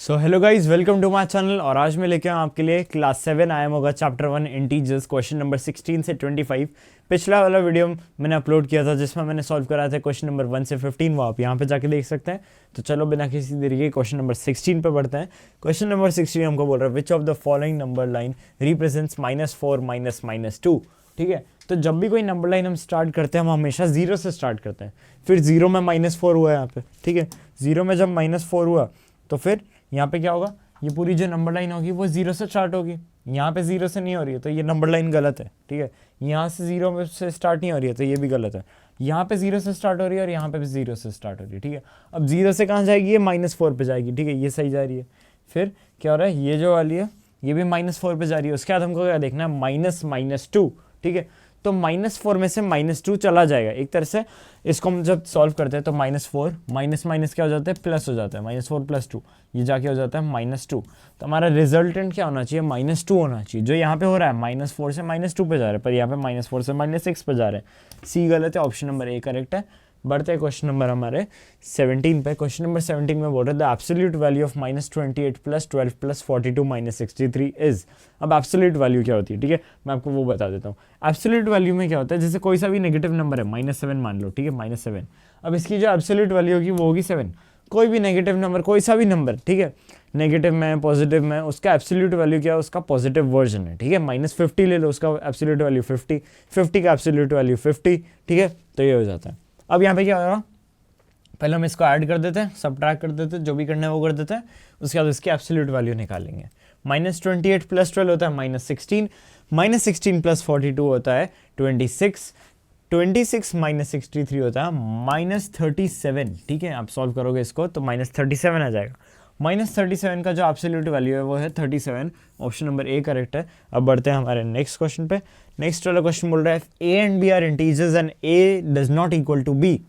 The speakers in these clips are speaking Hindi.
So hello guys, welcome to my channel. और आज मैं लेके आऊँ आपके लिए क्लास 7 आया होगा चैप्टर 1 इंटीजर्स क्वेश्चन नंबर 16 से 25। पिछला वाला वीडियो मैंने अपलोड किया था जिसमें मैंने सॉल्व कराया था क्वेश्चन नंबर 1 से 15, वो आप यहाँ पे जाके देख सकते हैं। तो चलो बिना किसी देरी के क्वेश्चन नंबर 16 पे बढ़ते हैं। क्वेश्चन नंबर 16 हमको बोल रहा है विच of the following number line represents -4 -2। ठीक है, तो जब भी कोई नंबर लाइन हम स्टार्ट करते हैं हम हमेशा 0 से स्टार्ट करते हैं। फिर 0 में -4 हुआ है यहाँ पे। ठीक है, 0 में जब -4 हुआ तो फिर यहाँ पे क्या होगा, ये पूरी जो नंबर लाइन होगी वो 0 से स्टार्ट होगी। यहाँ पे 0 से नहीं हो रही है तो ये नंबर लाइन गलत है। ठीक है, यहाँ से 0 से स्टार्ट नहीं हो रही है तो ये भी गलत है। यहाँ पे 0 से स्टार्ट हो रही है और यहाँ पे भी 0 से स्टार्ट हो रही है। ठीक है, अब 0 से कहाँ जाएगी, ये -4 पे जाएगी। ठीक है, ये सही जा रही है। फिर क्या हो रहा है, ये जो वाली है ये भी -4 पे जा रही है। उसके बाद हमको क्या देखना है, -2। ठीक है, तो -4 में से -2 चला जाएगा एक तरह से। इसको हम जब सॉल्व करते हैं तो -4 माइनस क्या हो जाता है, प्लस हो जाता है। -4 + 2 ये जाके हो जाता है -2। तो हमारा रिजल्टेंट क्या होना चाहिए, -2 होना चाहिए। जो यहाँ पे हो रहा है -4 से -2 पे जा रहा है, पर यहाँ पे -4 से -6 पे जा रहा है। सी गलत है, ऑप्शन नंबर ए करेक्ट है। बढ़ते हैं क्वेश्चन नंबर हमारे 17 पे। क्वेश्चन नंबर 17 में बोल रहे the absolute value of -28 + 12 + 42 - 63 is. अब एब्सोल्यूट वैल्यू क्या होती है, ठीक है, मैं आपको वो बता देता हूँ। एब्सोल्यूट वैल्यू में क्या होता है, जैसे कोई सा भी नेगेटिव नंबर है, -7 मान लो। ठीक है, -7। अब इसकी जो एब्सोल्यूट वैल्यू होगी वो होगी 7। कोई भी नेगेटिव नंबर, कोई सा भी नंबर, ठीक है, नेगेटिव में पॉजिटिव में, उसका एब्सोल्यूट वैल्यू क्या है, उसका पॉजिटिव वर्जन है। ठीक है, -50 ले लो, उसका एब्सोल्यूट वैल्यू 50, 50 का एब्सोल्यूट वैल्यू 50। ठीक है, तो ये हो जाता है। अब यहाँ पे क्या होगा, पहले हम इसको ऐड कर देते हैं, सबट्रैक्ट कर देते हैं, जो भी करना है वो कर देते हैं। उसके बाद इसकी एब्सोल्यूट वैल्यू निकालेंगे। -28 + 12 होता है -16, -16 + 42 होता है 26, 26 - 63 होता है -37। ठीक है, आप सॉल्व करोगे इसको तो -37 आ जाएगा। -37 का जो एब्सोल्यूट वैल्यू है वो है 37। ऑप्शन नंबर ए करेक्ट है। अब बढ़ते हैं हमारे नेक्स्ट क्वेश्चन पे। नेक्स्ट वाला क्वेश्चन बोल रहा है A and B are integers and A does not equal to B,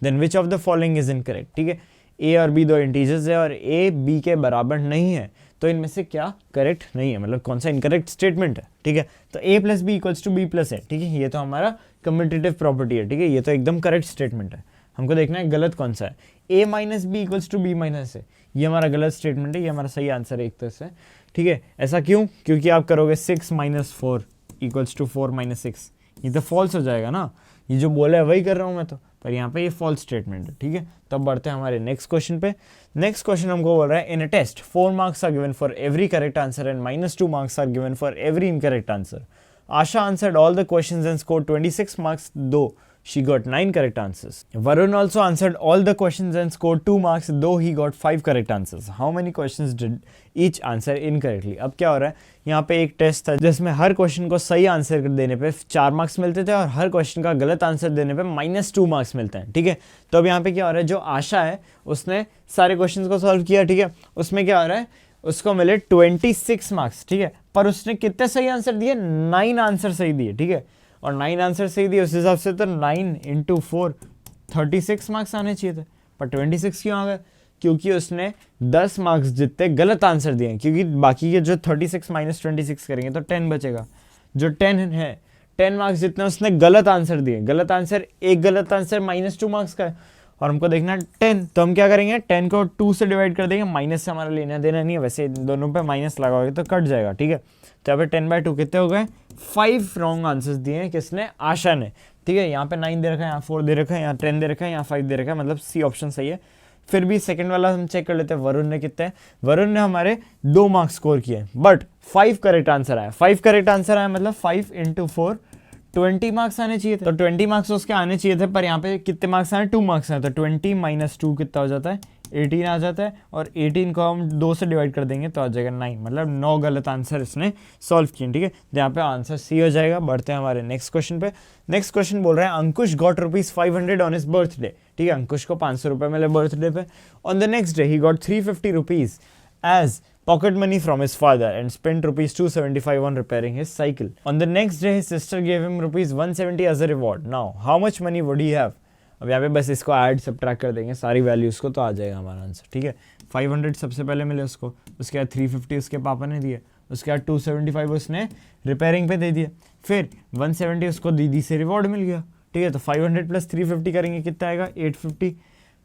then which of the following is incorrect. ठीक है, ए और बी दो इंटीजर्स है और ए बी के बराबर नहीं है, तो इनमें से क्या करेक्ट नहीं है, मतलब कौन सा इनकरेक्ट स्टेटमेंट है। ठीक है, तो a + b = b + a। ठीक है, ये तो हमारा कम्यूटेटिव प्रॉपर्टी है। ठीक है, ये तो एकदम करेक्ट स्टेटमेंट है। हमको देखना है गलत कौन सा है। a - b = b - a, ये हमारा गलत स्टेटमेंट है, ये हमारा सही आंसर है एक तरह से। ठीक है, ऐसा क्यों, क्योंकि आप करोगे 6 - 4 = 4 - 6, ये तो फॉल्स हो जाएगा ना। ये जो बोला है वही कर रहा हूँ मैं तो, पर यहाँ पे ये फॉल्स स्टेटमेंट है। ठीक है, तब बढ़ते हैं हमारे नेक्स्ट क्वेश्चन पे। नेक्स्ट क्वेश्चन हमको बोल रहा है in a test 4 marks are given for every correct answer and -2 marks are given for every incorrect answer. Asha answered all the questions and scored 26 marks, though she got 9 correct answers. Varun also answered all the questions and scored 2 marks, though he got 5 correct answers. How many questions did each answer incorrectly? अब क्या हो रहा है, यहाँ पे एक टेस्ट था जिसमें हर क्वेश्चन को सही आंसर देने पे 4 मार्क्स मिलते थे और हर क्वेश्चन का गलत आंसर देने पे -2 मार्क्स मिलते हैं। ठीक है, तो अब यहाँ पे क्या हो रहा है, जो आशा है उसने सारे क्वेश्चन को सॉल्व किया। ठीक है, उसमें क्या हो रहा है, उसको मिले 26 मार्क्स। ठीक है, पर उसने कितने सही आंसर दिए, 9 आंसर सही दिए। ठीक है, और 9 आंसर सही दिए, उस हिसाब से तो 9 × 4 36 मार्क्स आने चाहिए थे, पर 26 क्यों आ गए, क्योंकि उसने 10 मार्क्स जितने गलत आंसर दिए। क्योंकि बाकी के जो 36 - 26 करेंगे तो 10 बचेगा। जो 10 है, 10 मार्क्स जितने उसने गलत आंसर दिए, गलत आंसर, एक गलत आंसर -2 मार्क्स का है और हमको देखना है 10, तो हम क्या करेंगे, 10 को 2 से डिवाइड कर देंगे। माइनस से हमारा लेना देना नहीं है, वैसे दोनों पे माइनस लगाओगे तो कट जाएगा। ठीक है, तो यहाँ पे 10/2 कितने हो गए, 5 रॉन्ग आंसर्स दिए हैं किसने, आशा ने। ठीक है, यहाँ पे 9 दे रखा है, यहाँ 4 दे रखा है, यहाँ 10 दे रखा है, यहाँ 5 दे रखा है, मतलब सी ऑप्शन सही है। फिर भी सेकंड वाला हम चेक कर लेते हैं, वरुण ने कितने, वरुण ने हमारे 2 मार्क्स स्कोर किए, बट 5 करेक्ट आंसर आया। 5 करेक्ट आंसर आया मतलब 5 × 4 20 मार्क्स आने चाहिए थे, तो 20 मार्क्स उसके आने चाहिए थे, पर यहाँ पे कितने मार्क्स आए, 2 मार्क्स आए, तो 20 - 2 कितना हो जाता है, 18 आ जाता है। और 18 को हम 2 से डिवाइड कर देंगे तो आ जाएगा 9, मतलब 9 गलत आंसर इसने सॉल्व किए। ठीक है, तो यहाँ पे आंसर सी हो जाएगा। बढ़ते हैं हमारे नेक्स्ट क्वेश्चन पे। नेक्स्ट क्वेश्चन बोल रहा है Ankush got ₹500 on his birthday. ठीक है, अंकुश को 500 रुपये मिले बर्थडे पे। ऑन द नेक्स्ट डे ही got ₹350 as pocket money from his father and spent ₹275 on repairing his cycle. On the next day, his sister gave him ₹170 as a reward. Now, how much money would he have? अब यहाँ पे बस इसको ऐड सबट्रैक्ट कर देंगे सारी वैल्यूज़ को तो आ जाएगा हमारा आंसर। ठीक है, 500 सबसे पहले मिले उसको, उसके बाद 350 उसके पापा ने दिए, उसके बाद 275 उसने रिपेयरिंग पे दे दिया, फिर 170 उसको दीदी से रिवॉर्ड मिल गया। ठीक है, तो 500 + 350 करेंगे कितना आएगा, 850,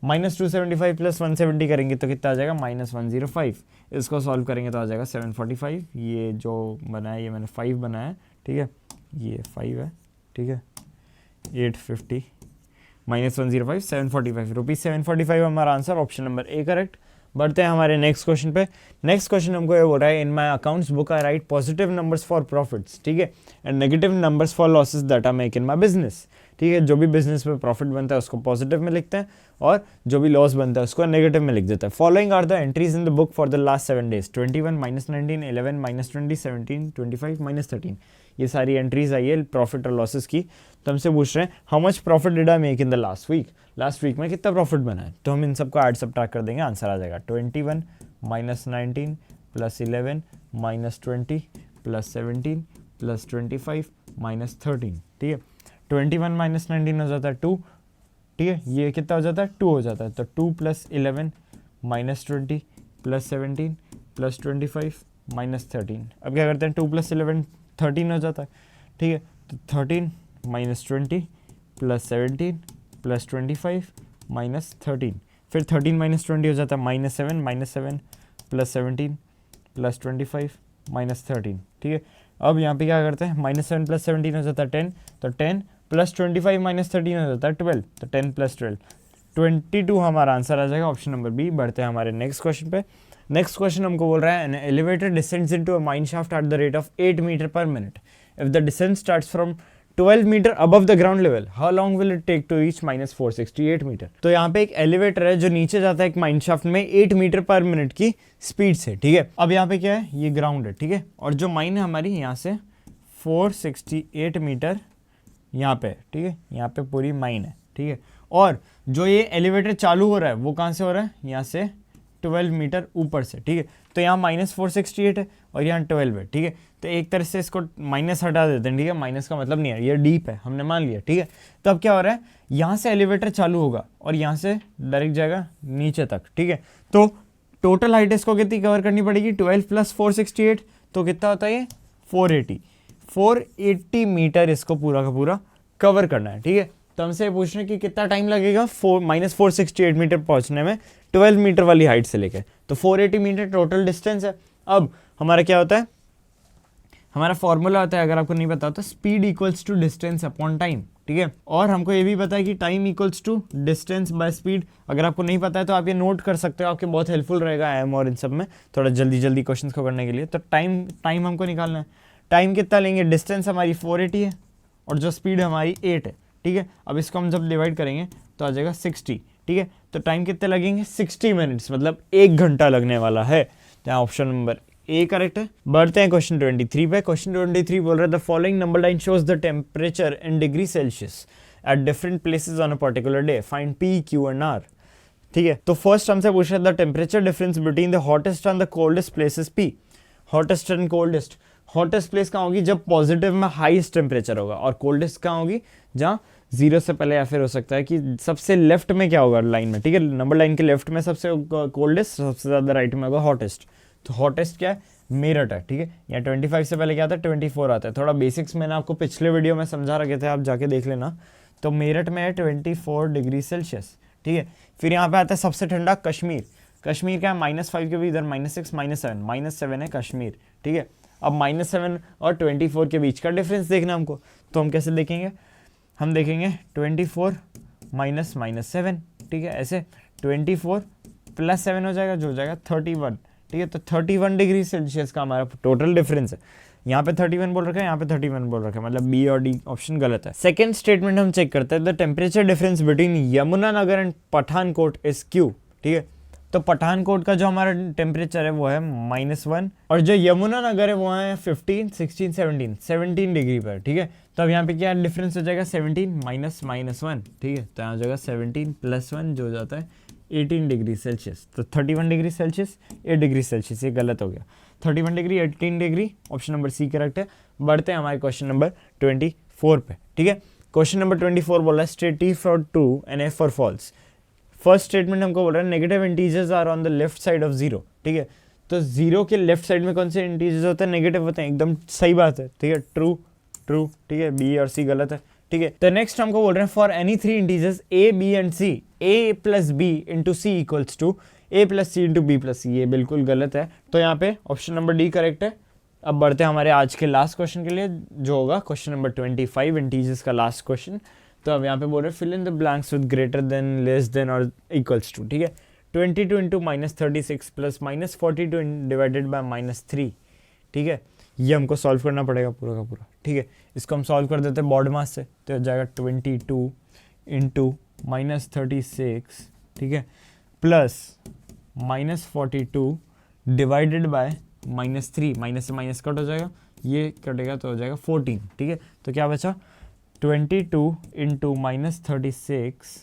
-275 प्लस 170 करेंगे तो कितना आ जाएगा -105। इसको सॉल्व करेंगे तो आ जाएगा 745। ये जो बना है ये मैंने 5 बनाया है, ठीक है, ये 5 है, ठीक है, 850 -105 745 रुपीज़ 745 हमारा answer, option number A correct. बढ़ते हैं हमारे नेक्स्ट क्वेश्चन पे। नेक्स्ट क्वेश्चन हमको ये बोल रहा है, in my accounts book I right positive numbers for profits, ठीक है, and negative numbers for losses that I make in my business, ठीक है। जो भी बिजनेस में प्रॉफिट बनता है उसको पॉजिटिव में लिखते हैं और जो भी लॉस बनता है उसको नेगेटिव में लिख देता है। Following are the entries in the book for the last 7 days 21 -19 11 -20 17 25 -13। ये सारी एंट्रीज आई है प्रॉफिट और लॉसेस की। तो हमसे पूछ रहे हैं how much profit did I make in the last week, last week में कितना प्रॉफिट बना है। तो हम इन सबको ऐड सबट्रैक्ट कर देंगे, आंसर आ जाएगा 21 -19 + 11 -20 + 17 + 25 -13, ठीक है। 21 -19 हो जाता है 2, ठीक है, ये कितना हो जाता है 2 हो जाता है, तो 2 + 11 -20 + 17 + 25 -13। अब क्या करते हैं 2 + 11 13 हो जाता है, ठीक है, तो 13 -20 + 17 + 25 -13। फिर 13 -20 हो जाता है -7 -7 + 17 + 25 -13, ठीक है। अब यहाँ पे क्या करते हैं -7 + 17 हो जाता है 10, तो 10 + 25 -13 हो जाता है 12, तो 10 + 12 22 हमारा आंसर आ जाएगा, ऑप्शन नंबर बी। बढ़ते हैं हमारे नेक्स्ट क्वेश्चन पे। नेक्स्ट क्वेश्चन हमको बोल रहा है an elevator descends into a mine shaft at the rate of 8 metre per minute. If the descent starts from 12 metre above the ground level, how long will it take to reach -468 metre. तो यहाँ पे एक एलिवेटर है जो नीचे जाता है एक माइन शाफ्ट में 8 मीटर पर मिनट की स्पीड से, ठीक है। अब यहाँ पे क्या है, ये ग्राउंड है, ठीक है, और जो माइन है हमारी यहाँ से 468 मीटर यहाँ पे, ठीक है, यहाँ पे पूरी माइन है, ठीक है। और जो ये एलिवेटर चालू हो रहा है वो कहाँ से हो रहा है, यहाँ से 12 मीटर ऊपर से, ठीक है। तो यहाँ -468 है और यहाँ 12 है, ठीक है। तो एक तरह से इसको माइनस हटा देते हैं, ठीक है, माइनस का मतलब नहीं है, ये डीप है, हमने मान लिया, ठीक है। तो अब क्या हो रहा है, यहाँ से एलिवेटर चालू होगा और यहाँ से डायरेक्ट जाएगा नीचे तक, ठीक है। तो टोटल हाइट इसको कितनी कवर करनी पड़ेगी, 12 + 468, तो कितना होता है ये 480 मीटर इसको पूरा का पूरा कवर करना है, ठीक है। तो हमसे पूछ रहे हैं कि कितना टाइम लगेगा -468 मीटर पहुंचने में 12 मीटर वाली हाइट से लेकर, तो 480 मीटर टोटल डिस्टेंस है। अब हमारा क्या होता है, हमारा फॉर्मूला होता है, अगर आपको नहीं पता होता, speed equals to distance upon time, ठीक है। और हमको ये भी पता है कि time equals to distance by speed. अगर आपको नहीं पता है तो आप ये नोट कर सकते हो, आपके बहुत हेल्पफुल रहेगा एम और इन सब में थोड़ा जल्दी जल्दी क्वेश्चन को करने के लिए। तो टाइम हमको निकालना है, टाइम कितना लेंगे, डिस्टेंस हमारी 480 है और जो स्पीड हमारी 8 है, ठीक है। अब इसको हम जब डिवाइड करेंगे तो आ जाएगा 60, ठीक है। तो टाइम कितने लगेंगे 60 मिनट्स, मतलब 1 घंटा लगने वाला है। तो यहाँ ऑप्शन नंबर ए करेक्ट है। बढ़ते हैं क्वेश्चन 23 पे। क्वेश्चन 23 बोल रहा है the following number line shows the temperature in degree Celsius at different places on a particular day, find P Q and R, ठीक है। तो फर्स्ट हमसे पूछ रहा है the temperature difference between the hottest and the coldest places P. Hottest and coldest, hottest place कहाँ होगी जब पॉजिटिव में हाईएस्ट टेम्परेचर होगा, और कोल्डेस्ट कहाँ होगी जहाँ 0 से पहले, या फिर हो सकता है कि सबसे लेफ्ट में क्या होगा लाइन में, ठीक है, नंबर लाइन के लेफ्ट में सबसे कोल्डेस्ट, सबसे ज़्यादा राइट में होगा हॉटेस्ट। तो हॉटेस्ट क्या है, मेरठ है, ठीक है। यहाँ 25 से पहले क्या आता है 24 आता है। थोड़ा बेसिक्स मैंने आपको पिछले वीडियो में समझा रखे थे, आप जाके देख लेना। तो मेरठ में है 24 डिग्री सेल्सियस, ठीक है। फिर यहाँ पे आता है सबसे ठंडा कश्मीर। कश्मीर क्या है -5 के भी इधर -6 -7 है कश्मीर, ठीक है। अब -7 और 24 के बीच का डिफरेंस देखना हमको, तो हम कैसे देखेंगे, हम देखेंगे 24 -7, ठीक है, ऐसे 24 + 7 हो जाएगा, जो हो जाएगा 31, ठीक है। तो 31 डिग्री सेल्सियस का हमारा टोटल डिफरेंस है। यहाँ पे 31 बोल रखा है, यहाँ पे 31 बोल रखा है, मतलब बी और डी ऑप्शन गलत है। सेकंड स्टेटमेंट हम चेक करते हैं, the temperature difference between Yamunanagar and Pathankot is Q, ठीक है। तो पठानकोट का जो हमारा टेम्परेचर है वो है -1, और जो यमुनानगर है वो है 15 16 17 डिग्री पर, ठीक है। तो अब यहाँ पे क्या डिफरेंस हो जाएगा 17 -1, ठीक है। तो यहाँ हो जाएगा 17 + 1 जो हो जाता है 18 डिग्री सेल्सियस। तो 31 डिग्री सेल्सियस 8 डिग्री सेल्सियस, ये गलत हो गया। 31 degree 18 degree, option number C correct है। बढ़ते हैं हमारे क्वेश्चन नंबर 24 पे, ठीक है। क्वेश्चन नंबर 24 बोल रहा है state T for true and F for false. First statement हमको बोल रहा है negative integers are on the left side of 0, ठीक है। तो 0 के लेफ्ट साइड में कौन से इंटीजर्स होते हैं, नेगेटिव होते हैं, एकदम सही बात है, ठीक है। ट्रू, ठीक है, बी और सी गलत है, ठीक है। तो नेक्स्ट हमको बोल रहे हैं for any three integers a b and c a plus b into c equals to a plus c into b plus c. ये बिल्कुल गलत है, तो यहाँ पे ऑप्शन नंबर डी करेक्ट है। अब बढ़ते हैं हमारे आज के लास्ट क्वेश्चन के लिए, जो होगा क्वेश्चन नंबर 25 इंटीजर्स का लास्ट क्वेश्चन। तो अब यहाँ पे बोल रहे हैं fill in the blanks with greater than, less than और इक्वल्स टू। ठीक है, 22 इंटू -36 प्लस -42 डिवाइडेड बाय -3। ठीक है, ये हमको सॉल्व करना पड़ेगा पूरा का पूरा। ठीक है, इसको हम सॉल्व कर देते हैं बॉड मास से, तो हो जाएगा 22 इंटू -36, ठीक है, प्लस -42 डिवाइडेड बाय -3, माइनस से माइनस कट हो जाएगा, ये कटेगा तो हो जाएगा 14। ठीक है, तो क्या बचा 22 इंटू -36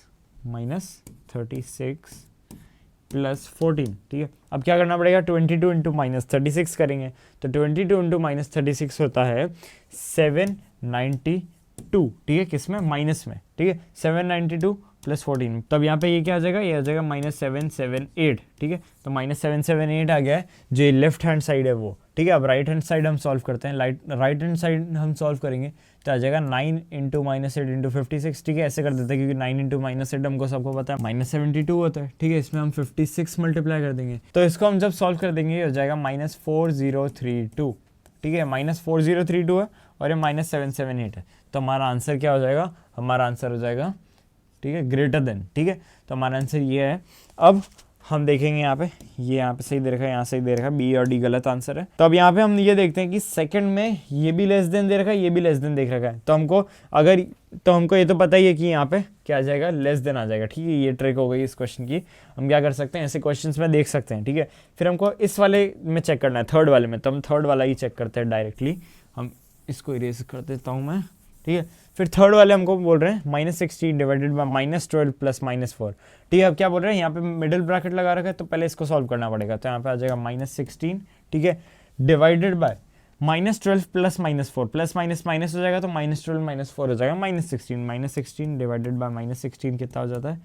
प्लस 14। ठीक है, अब क्या करना पड़ेगा 22 इंटू -36 करेंगे, तो 22 इंटू -36 होता है 792। ठीक है, किस में, माइनस में। ठीक है, 792 प्लस 14, तब यहाँ पे ये क्या आ जाएगा, ये आ जाएगा -778। ठीक है, तो -778 आ गया है, जो लेफ्ट हैंड साइड है वो। ठीक है, अब राइट हैंड साइड हम सॉल्व करते हैं। राइट हैंड साइड हम सॉल्व करेंगे तो आ जाएगा 9 इंटू -8 इंटू 56। ठीक है, ऐसे कर देते हैं क्योंकि 9 इंटू -8 हमको सबको पता है -72 होता है। ठीक है, इसमें हम 56 मल्टीप्लाई कर देंगे, तो इसको हम जब सॉल्व कर देंगे हो जाएगा -4032। ठीक है, -4032 है और ये -778 है, तो हमारा आंसर क्या हो जाएगा, हमारा आंसर हो जाएगा, ठीक है, ग्रेटर देन। ठीक है, तो हमारा आंसर ये है। अब हम देखेंगे यहाँ पे, ये यहाँ पे सही दे रखा है, यहाँ सही दे रखा है, बी और डी गलत आंसर है। तो अब यहाँ पे हम ये देखते हैं कि सेकंड में ये भी लेस देन दे रखा है, ये भी लेस देन देख रखा है, तो हमको ये तो पता ही है कि यहाँ पे क्या आ जाएगा, लेस देन आ जाएगा। ठीक है, ये ट्रिक हो गई इस क्वेश्चन की। हम क्या कर सकते हैं, ऐसे क्वेश्चन में देख सकते हैं। ठीक है, फिर हमको इस वाले में चेक करना है, थर्ड वाले में, तो हम थर्ड वाला ही चेक करते हैं डायरेक्टली। हम इसको इरेज कर देता हूँ मैं। ठीक है, फिर थर्ड वाले हमको बोल रहे हैं -16 डिवाइडेड बाय -12 प्लस -4। ठीक है, अब क्या बोल रहे हैं, यहाँ पे मिडिल ब्रैकेट लगा रखा है, तो पहले इसको सॉल्व करना पड़ेगा, तो यहाँ पे आ जाएगा -16, ठीक है, divided by -12 plus -4, plus minus minus हो जाएगा, तो -12 -4 हो जाएगा -16 डिवाइडेड बाय -16 कितना हो जाता है,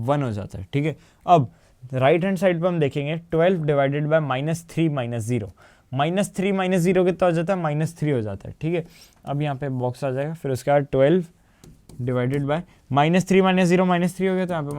1 हो जाता है। ठीक है, अब राइट हैंड साइड पर हम देखेंगे 12 डिवाइडेड बाय -3 -0, -3 -0 कितना हो जाता है, -3 हो जाता है। ठीक है, अब यहाँ पे बॉक्स आ जाएगा, फिर उसके बाद 12 डिवाइडेड बाय -3 -0 -3 हो गया, तो यहाँ पे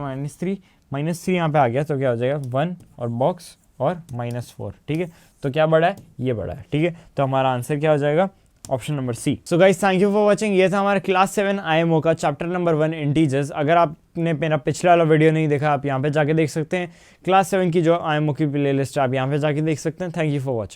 -3 यहाँ पे आ गया, तो क्या हो जाएगा 1 और बॉक्स और -4। ठीक है, तो क्या बड़ा है, ये बड़ा है। ठीक है, तो हमारा आंसर क्या हो जाएगा, option number C. So guys, thank you for watching. ये था हमारा क्लास 7 IMO का चैप्टर नंबर 1 इंटीजर्स। अगर आपने मेरा पिछला वाला वीडियो नहीं देखा, आप यहाँ पे जाके देख सकते हैं। क्लास 7 की जो IMO की प्लेलिस्ट है, आप यहाँ पे जाके देख सकते हैं। Thank you for watching.